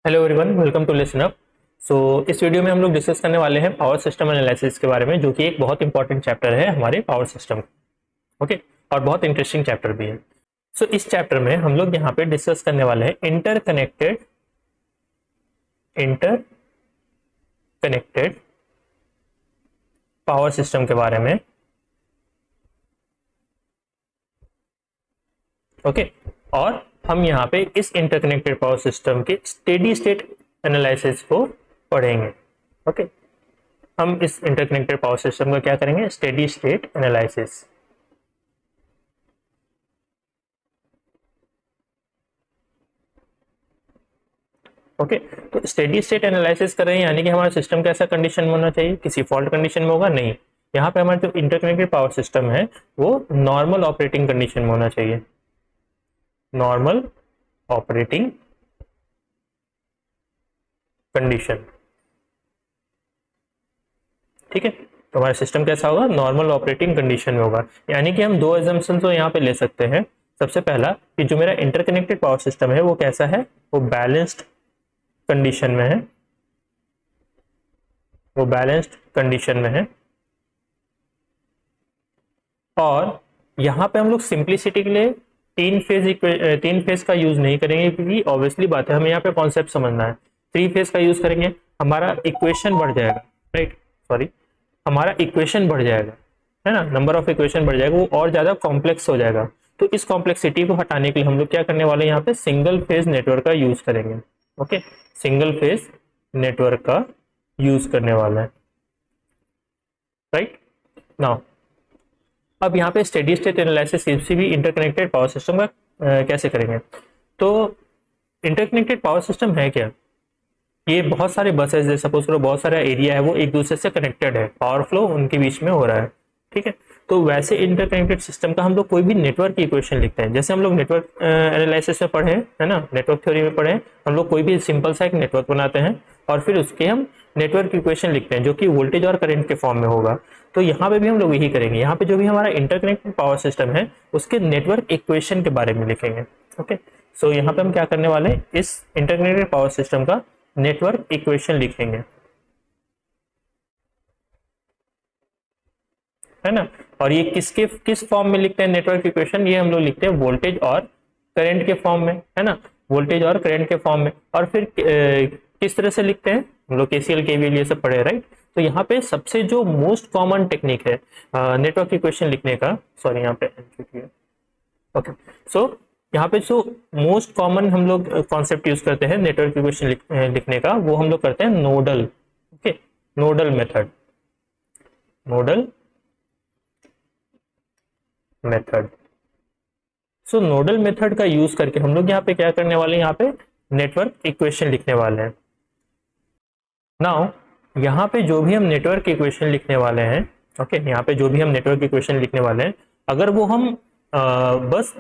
Hello everyone, welcome to listen up. इस video में हम लोग डिस्कस करने वाले हैं पावर सिस्टम एनालिसिस के बारे में, जो कि एक बहुत इंपॉर्टेंट चैप्टर है हमारे पावर सिस्टम। ओके, और बहुत इंटरेस्टिंग चैप्टर भी है। इस चैप्टर में हम लोग यहाँ पे डिस्कस करने वाले हैं इंटरकनेक्टेड पावर सिस्टम के बारे में। ओके, और हम यहाँ पे इस इंटरकनेक्टेड पावर सिस्टम के स्टेडी स्टेट एनालिसिस को पढ़ेंगे। ओके, हम इस इंटरकनेक्टेड पावर सिस्टम का क्या करेंगे, स्टेडी स्टेट एनालिसिस। ओके, तो स्टेडी स्टेट एनालिसिस कर रहे हैं, यानी कि हमारा सिस्टम कैसा कंडीशन में होना चाहिए, किसी फॉल्ट कंडीशन में होगा नहीं। यहाँ पे हमारा जो इंटरकनेक्टेड पावर सिस्टम है वो नॉर्मल ऑपरेटिंग कंडीशन में होना चाहिए, नॉर्मल ऑपरेटिंग कंडीशन। ठीक है, तो हमारा सिस्टम कैसा होगा, नॉर्मल ऑपरेटिंग कंडीशन में होगा। यानी कि हम दो अजम्पशन तो यहाँ पे ले सकते हैं। सबसे पहला कि जो मेरा इंटरकनेक्टेड पावर सिस्टम है वो कैसा है, वो बैलेंस्ड कंडीशन में है, वो बैलेंस्ड कंडीशन में है। और यहाँ पे हम लोग सिंप्लिसिटी के लिए तीन फेज का यूज नहीं करेंगे, क्योंकि ऑब्वियसली बात है हमें यहाँ पे कॉन्सेप्ट समझना है। थ्री फेज का यूज करेंगे, हमारा इक्वेशन बढ़ जाएगा, राइट, सॉरी, हमारा इक्वेशन बढ़ जाएगा, है ना, नंबर ऑफ इक्वेशन बढ़ जाएगा, वो और ज्यादा कॉम्प्लेक्स हो जाएगा। तो इस कॉम्प्लेक्सिटी को हटाने के लिए हम लोग क्या करने वाले हैं, यहाँ पे सिंगल फेज नेटवर्क का यूज करेंगे। ओके, सिंगल फेज नेटवर्क का यूज करने वाला है, राइट। नाउ अब यहाँ पे स्टेडी स्टेट एनालिसिस किसी भी इंटरकनेक्टेड पावर सिस्टम का कैसे करेंगे। तो इंटरकनेक्टेड पावर सिस्टम है क्या, ये बहुत सारे बसेस, जैसे सपोज करो बहुत सारा एरिया है, वो एक दूसरे से कनेक्टेड है, पावर फ्लो उनके बीच में हो रहा है। ठीक है, तो वैसे इंटरकनेक्टेड सिस्टम का हम लोग कोई भी नेटवर्क की इक्वेशन लिखते हैं, जैसे हम लोग नेटवर्क एनालिसिस में पढ़े है ना, नेटवर्क थ्योरी में पढ़े, हम लोग कोई भी सिंपल सा एक नेटवर्क बनाते हैं और फिर उसके हम नेटवर्क इक्वेशन लिखते हैं, जो कि वोल्टेज और करंट के फॉर्म में होगा। तो यहाँ पे भी हम लोग यही करेंगे, यहाँ पे जो भी हमारा इंटरकनेक्टेड पावर सिस्टम है उसके नेटवर्क इक्वेशन के बारे में लिखेंगे। ओके, सो यहाँ पे हम क्या करने वाले हैं, इस इंटरकनेक्टेड पावर सिस्टम का नेटवर्क इक्वेशन लिखेंगे, है ना। और ये किस फॉर्म में लिखते हैं नेटवर्क इक्वेशन, ये हम लोग लिखते हैं वोल्टेज और करंट के फॉर्म में, है ना, वोल्टेज और करंट के फॉर्म में। और फिर किस तरह से लिखते हैं, हम लोग केसीएल केवीएल ये सब पढ़े, राइट। तो यहाँ पे सबसे जो मोस्ट कॉमन टेक्निक है नेटवर्क इक्वेशन लिखने का, सॉरी यहाँ पे ओके, सो यहाँ पे जो मोस्ट कॉमन हम लोग कॉन्सेप्ट यूज करते हैं नेटवर्क इक्वेशन लिखने का, वो हम लोग करते हैं nodal. Okay, nodal method, nodal method. So nodal method का यूज करके हम लोग यहाँ पे क्या करने वाले हैं, यहाँ पे नेटवर्क इक्वेशन लिखने वाले हैं। नाउ यहाँ पे जो भी हम नेटवर्क इक्वेशन लिखने वाले हैं, ओके, यहाँ पे जो भी हम नेटवर्क इक्वेशन लिखने वाले हैं, अगर वो हम बस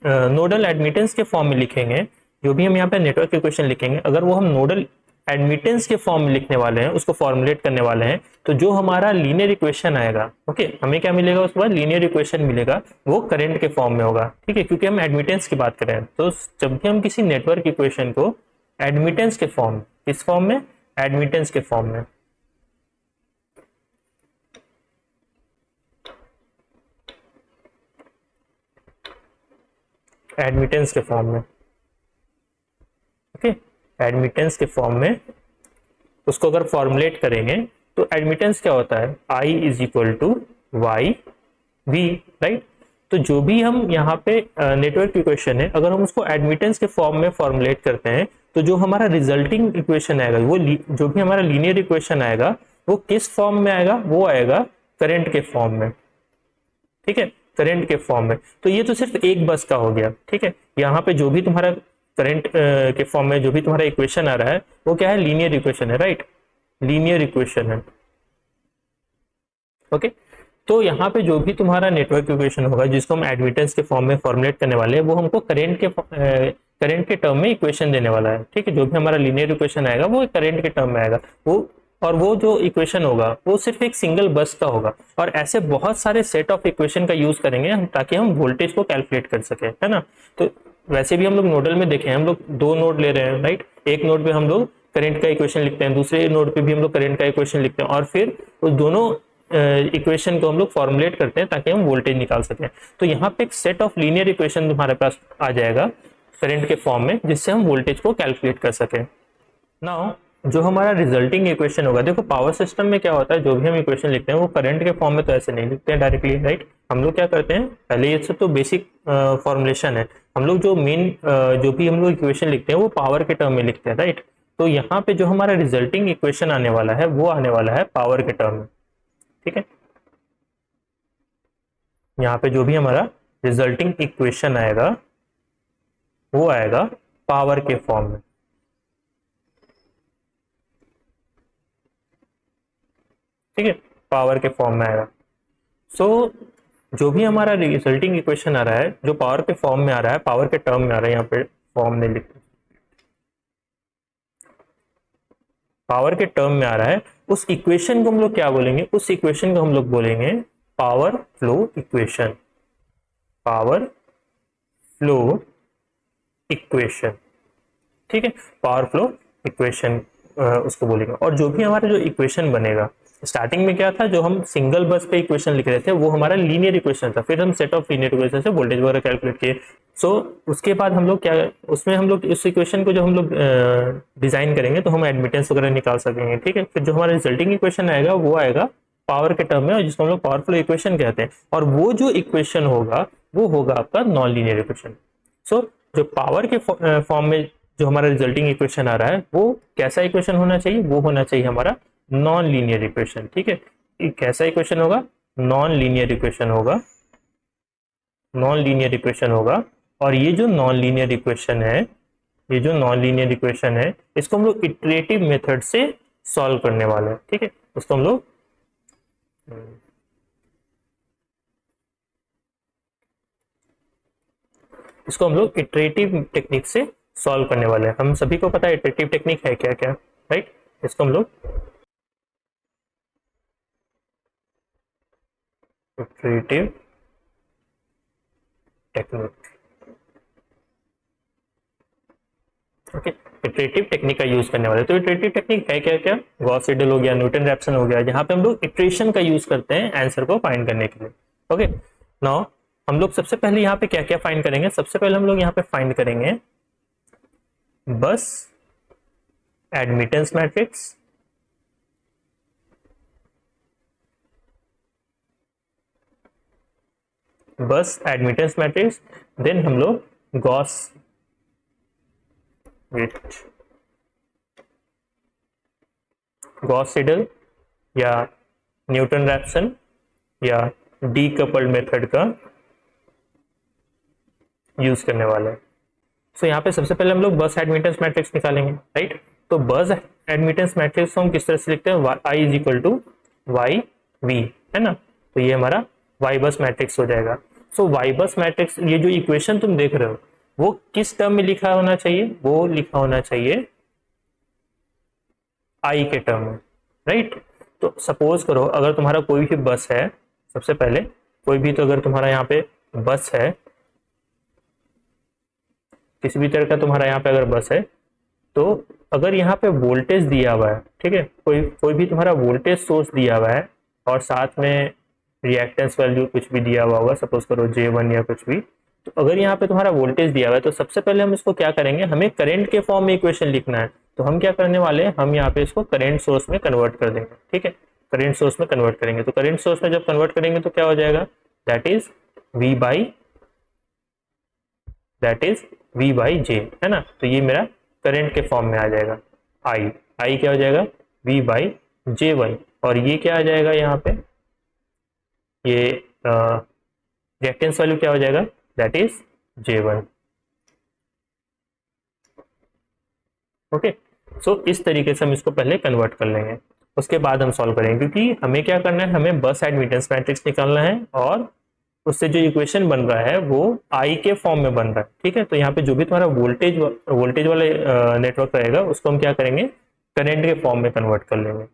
नोडल एडमिटेंस के फॉर्म में लिखेंगे, जो भी हम यहाँ पे नेटवर्क इक्वेशन लिखेंगे, अगर वो हम नोडल एडमिटेंस के फॉर्म में लिखने वाले हैं, उसको फॉर्मुलेट करने वाले हैं, तो जो हमारा लीनियर इक्वेशन आएगा, ओके, हमें क्या मिलेगा, उसके बाद लीनियर इक्वेशन मिलेगा, वो करंट के फॉर्म में होगा। ठीक है, क्योंकि हम एडमिटेंस की बात करें, तो जब भी हम किसी नेटवर्क इक्वेशन को एडमिटेंस के फॉर्म, किस फॉर्म में, एडमिटेंस के फॉर्म में, एडमिटेंस के फॉर्म में, ओके, एडमिटेंस के फॉर्म में उसको अगर फॉर्मुलेट करेंगे, तो एडमिटेंस क्या होता है, I is equal to Y V, right. तो जो भी हम यहाँ पे नेटवर्क इक्वेशन है, अगर हम उसको एडमिटेंस के फॉर्म में फॉर्मुलेट करते हैं, तो जो हमारा रिजल्टिंग इक्वेशन आएगा, वो जो भी हमारा लीनियर इक्वेशन आएगा, वो किस फॉर्म में आएगा, वो आएगा करंट के फॉर्म में। ठीक है, करंट के फॉर्म में। तो ये तो सिर्फ एक बस का हो गया। ठीक है, यहाँ पे जो भी तुम्हारा करंट के फॉर्म में जो भी तुम्हारा इक्वेशन आ रहा है, वो क्या है, लीनियर इक्वेशन है, राइट, लीनियर इक्वेशन है। ओके, तो यहाँ पे जो भी तुम्हारा नेटवर्क इक्वेशन होगा, जिसको हम एडमिटेंस के फॉर्म में फॉर्मुलेट करने वाले हैं, वो हमको करंट के टर्म में इक्वेशन देने वाला है। ठीक है, जो भी हमारा लीनियर इक्वेशन आएगा वो करंट के टर्म में आएगा, वो, और वो जो इक्वेशन होगा वो सिर्फ एक सिंगल बस का होगा। और ऐसे बहुत सारे सेट ऑफ इक्वेशन का यूज करेंगे हम, ताकि हम वोल्टेज को कैलकुलेट कर सके, है ना। तो वैसे भी हम लोग नोडल में देखें, हम लोग दो नोड ले रहे हैं, राइट। एक नोड पे हम लोग करंट का इक्वेशन लिखते हैं, दूसरे नोड पे भी हम लोग करंट का इक्वेशन लिखते हैं, और फिर उस दोनों इक्वेशन को हम लोग फॉर्मुलेट करते हैं ताकि हम वोल्टेज निकाल सकें। तो यहाँ पे एक सेट ऑफ लीनियर इक्वेशन तुम्हारे पास आ जाएगा करंट के फॉर्म में, जिससे हम वोल्टेज को कैलकुलेट कर सकें। नाउ जो हमारा रिजल्टिंग इक्वेशन होगा, देखो पावर सिस्टम में क्या होता है, जो भी हम इक्वेशन लिखते हैं वो करंट के फॉर्म में तो ऐसे नहीं लिखते हैं डायरेक्टली, राइट। हम लोग क्या करते हैं, पहले ये सब तो बेसिक फॉर्मुलेशन है, हम लोग जो मेन जो भी हम लोग इक्वेशन लिखते हैं वो पावर के टर्म में लिखते हैं, राइट। तो यहाँ पे जो हमारा रिजल्टिंग इक्वेशन आने वाला है वो आने वाला है पावर के टर्म में, ठीक है। यहाँ पे जो भी हमारा रिजल्टिंग इक्वेशन आएगा वो आएगा पावर के फॉर्म में, ठीक है, पावर के फॉर्म में आएगा। सो जो भी हमारा रिजल्टिंग इक्वेशन आ रहा है जो पावर के फॉर्म में आ रहा है, पावर के टर्म में आ रहा है, यहाँ पे फॉर्म नहीं लिखते, पावर के टर्म में आ रहा है, उस इक्वेशन को हम लोग क्या बोलेंगे, उस इक्वेशन को हम लोग बोलेंगे power flow equation, power flow equation, ठीक है, पावर फ्लो इक्वेशन उसको बोलेंगे। और जो भी हमारा जो इक्वेशन बनेगा, स्टार्टिंग में क्या था, जो हम सिंगल बस पे इक्वेशन लिख रहे थे वो हमारा लीनियर इक्वेशन था, फिर हम सेट ऑफ लीनियर इक्वेशन से वोल्टेज वगैरह कैलकुलेट किए। सो उसके बाद हम लोग क्या, उसमें हम लोग इस इक्वेशन को जो हम लोग डिजाइन करेंगे तो हम एडमिटेंस वगैरह निकाल सकेंगे, ठीक है। फिर जो हमारा रिजल्टिंग इक्वेशन आएगा वो आएगा पावर के टर्म में, और जिसको हम लोग पावर फ्लो इक्वेशन कहते हैं, और वो जो इक्वेशन होगा वो होगा आपका नॉन लीनियर इक्वेशन। सो जो पावर के फॉर्म में जो हमारा रिजल्टिंग इक्वेशन आ रहा है वो कैसा इक्वेशन होना चाहिए, वो होना चाहिए हमारा नॉन लीनियर इक्वेशन, ठीक है। कैसा इक्वेशन होगा, नॉन लीनियर इक्वेशन होगा, नॉन लीनियर इक्वेशन होगा। और ये जो नॉन लीनियर इक्वेशन है, ये जो नॉन लीनियर इक्वेशन है, इसको हम लोग इटरेटिव मेथड से सॉल्व करने वाले हैं, ठीक है। उसको हम लोग इटरेटिव टेक्निक से सॉल्व करने वाले हैं। हम सभी को पता है इटरेटिव टेक्निक है क्या क्या, राइट। इसको हम लोग iterative technique, okay, iterative technique का यूज करने वाले। तो इटरेटिव टेक्निक है क्या क्या, गॉस सीडल हो गया, न्यूटन रैप्सन हो गया, जहां पे हम लोग इटरेशन का यूज करते हैं आंसर को फाइंड करने के लिए, ओके। नाउ हम लोग सबसे पहले यहाँ पे क्या क्या फाइंड करेंगे, सबसे पहले हम लोग यहाँ पे फाइंड करेंगे बस एडमिटेंस मैट्रिक्स, बस एडमिटेंस मैट्रिक्स, देन हम लोग गॉस सीडल या न्यूटन रैप्सन या डीकपल्ड मेथड का यूज करने वाले हैं। सो यहाँ पे सबसे पहले हम लोग बस एडमिटेंस मैट्रिक्स निकालेंगे, राइट। तो बस एडमिटेंस मैट्रिक्स को हम किस तरह से लिखते हैं, I is equal to Y V, है ना। तो ये हमारा वाई बस मैट्रिक्स हो जाएगा। सो वाई बस मैट्रिक्स, ये जो इक्वेशन तुम देख रहे हो वो किस टर्म में लिखा होना चाहिए, वो लिखा होना चाहिए आई के टर्म में, राइट। तो सपोज करो अगर तुम्हारा कोई भी बस है, सबसे पहले कोई भी, तो अगर तुम्हारा यहाँ पे बस है, किसी भी तरह का तुम्हारा यहाँ पे अगर बस है, तो अगर यहाँ पे वोल्टेज दिया हुआ है, ठीक है, कोई भी तुम्हारा वोल्टेज सोर्स दिया हुआ है और साथ में रिएक्टेंस वैल्यू कुछ भी दिया हुआ होगा, सपोज करो J1 या कुछ भी, तो अगर यहाँ पे तुम्हारा वोल्टेज दिया हुआ है तो सबसे पहले हम इसको क्या करेंगे, हमें करंट के फॉर्म में इक्वेशन लिखना है। तो हम क्या करने वाले हैं, हम यहाँ पे इसको करंट सोर्स में कन्वर्ट कर देंगे, ठीक है, करंट सोर्स में कन्वर्ट करेंगे। तो करंट सोर्स में जब कन्वर्ट करेंगे तो क्या हो जाएगा, that is V by J, है ना। तो ये मेरा करंट के फॉर्म में आ जाएगा, आई क्या हो जाएगा, V बाई J1, और ये क्या आ जाएगा यहाँ पे, ये रिएक्टेंस वैल्यू क्या हो जाएगा, दैट इज J1, ओके। सो इस तरीके से हम इसको पहले कन्वर्ट कर लेंगे, उसके बाद हम सॉल्व करेंगे, क्योंकि हमें क्या करना है, हमें बस एडमिटेंस मैट्रिक्स निकालना है और उससे जो इक्वेशन बन रहा है वो आई के फॉर्म में बन रहा है, ठीक है। तो यहाँ पे जो भी तुम्हारा वोल्टेज वाले नेटवर्क रहेगा उसको हम क्या करेंगे, करंट के फॉर्म में कन्वर्ट कर लेंगे।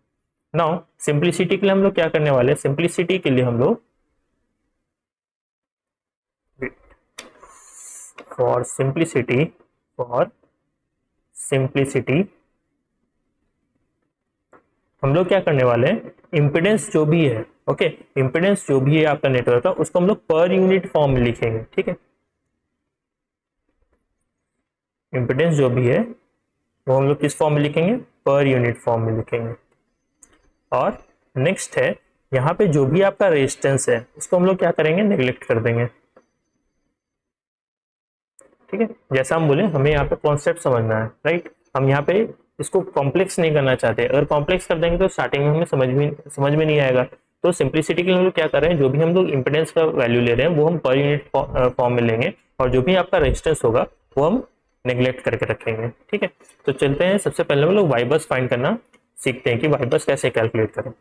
नाउ सिंप्लिसिटी के लिए हम लोग क्या करने वाले हैं, सिंप्लिसिटी के लिए हम लोग फॉर सिंप्लिसिटी हम लोग क्या करने वाले हैं, इम्पिडेंस जो भी है, ओके, इम्पिडेंस जो भी है आपका नेटवर्क का, उसको हम लोग पर यूनिट फॉर्म में लिखेंगे, ठीक है। इम्पिडेंस जो भी है वो हम लोग किस फॉर्म में लिखेंगे, पर यूनिट फॉर्म में लिखेंगे। और नेक्स्ट है, यहाँ पे जो भी आपका रेजिस्टेंस है उसको हम लोग क्या करेंगे, नेग्लेक्ट कर देंगे, ठीक है। जैसा हम बोले, हमें यहाँ पे कॉन्सेप्ट समझना है, राइट। हम यहाँ पे इसको कॉम्प्लेक्स नहीं करना चाहते, अगर कॉम्प्लेक्स कर देंगे तो स्टार्टिंग में हमें समझ में नहीं आएगा। तो सिंप्लिसिटी के लिए हम लोग क्या कर रहे हैं, जो भी हम लोग इंपेडेंस का वैल्यू ले रहे हैं वो हम पर यूनिट फॉर्म में लेंगे, और जो भी आपका रेजिस्टेंस होगा वो हम नेग्लेक्ट करके रखेंगे, ठीक है। तो चलते हैं, सबसे पहले हम लोग वाई बस फाइंड करना सीखते हैं कि वाई बस कैसे कैलकुलेट करें।